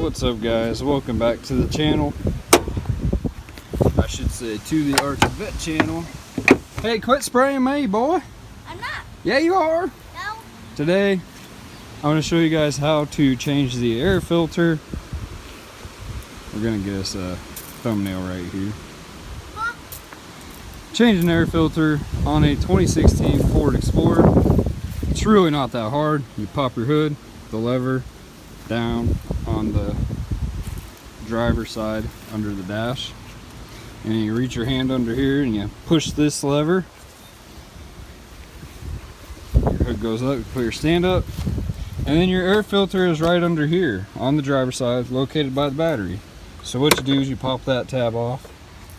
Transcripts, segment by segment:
What's up, guys? Welcome back to the channel. I should say to the Arch Vette channel. Hey, quit spraying me, boy. I'm not. Yeah, you are. No. Today, I want to show you guys how to change the air filter. We're gonna get us a thumbnail right here. Huh? Change an air filter on a 2016 Ford Explorer. It's really not that hard. You pop your hood, the lever down on the driver's side under the dash, and then you reach your hand under here and you push this lever. Your hood goes up, you put your stand up, and then your air filter is right under here on the driver's side, located by the battery. So what you do is you pop that tab off,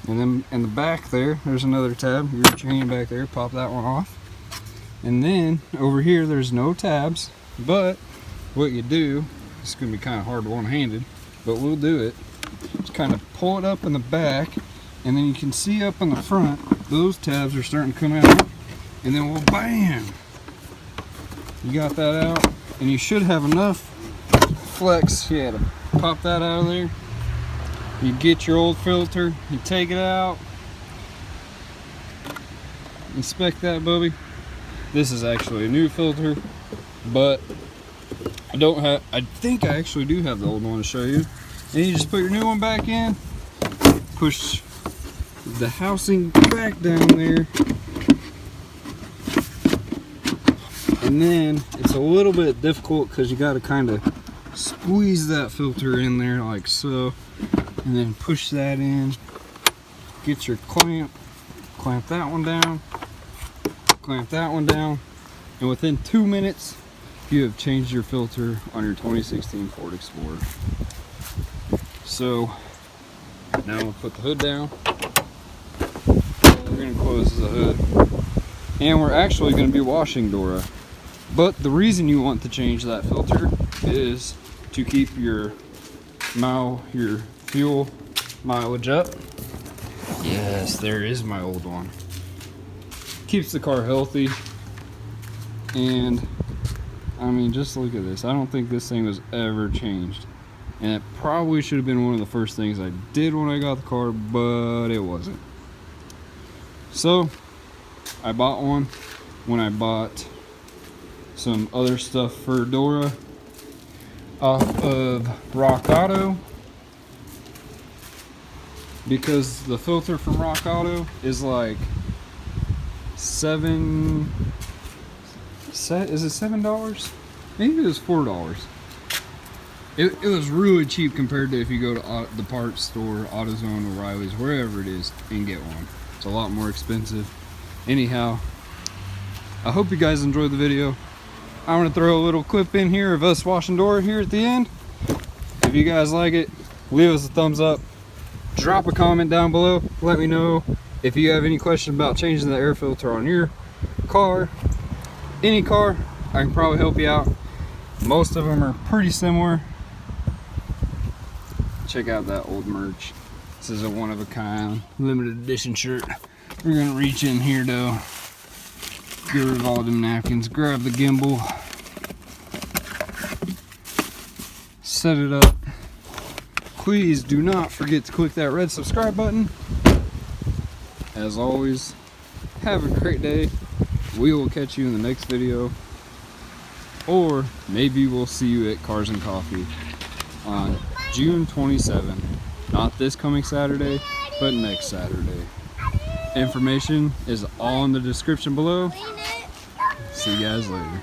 and then in the back there's another tab. You reach your hand back there, pop that one off, and then over here there's no tabs, but what you do, it's going to be kind of hard one-handed, but we'll do it. Just kind of pull it up in the back, and then you can see up in the front, those tabs are starting to come out, and then we'll bam! You got that out, and you should have enough flex, yeah, to pop that out of there. You get your old filter, you take it out, inspect that bubby. This is actually a new filter, but I think I actually do have the old one to show you. And you just put your new one back in, push the housing back down there, and then it's a little bit difficult because you got to kind of squeeze that filter in there like so, and then push that in, get your clamp that one down, clamp that one down, and within 2 minutes you have changed your filter on your 2016 Ford Explorer. So now we'll put the hood down. We're going to close the hood, and we're actually going to be washing Dora. But the reason you want to change that filter is to keep your fuel mileage up. Yes, there is my old one. Keeps the car healthy, and I mean, just look at this. I don't think this thing was ever changed, and it probably should have been one of the first things I did when I got the car, but it wasn't. So I bought one when I bought some other stuff for Dora off of Rock Auto, because the filter from Rock Auto is like $7? Is it $7? Maybe it was $4. It was really cheap compared to if you go to the parts store, AutoZone, O'Reilly's, wherever it is, and get one. It's a lot more expensive. Anyhow, I hope you guys enjoyed the video. I'm gonna throw a little clip in here of us washing Dora here at the end. If you guys like it, leave us a thumbs up. Drop a comment down below. Let me know if you have any questions about changing the air filter on your car. Any car, I can probably help you out. Most of them are pretty similar. Check out that old merch. This is a one-of-a-kind limited edition shirt. We're gonna reach in here though, get rid of all them napkins, grab the gimbal, set it up. Please do not forget to click that red subscribe button. As always, have a great day. We will catch you in the next video, or maybe we'll see you at Cars and Coffee on June 27th. Not this coming Saturday, but next Saturday. Information is all in the description below. See you guys later.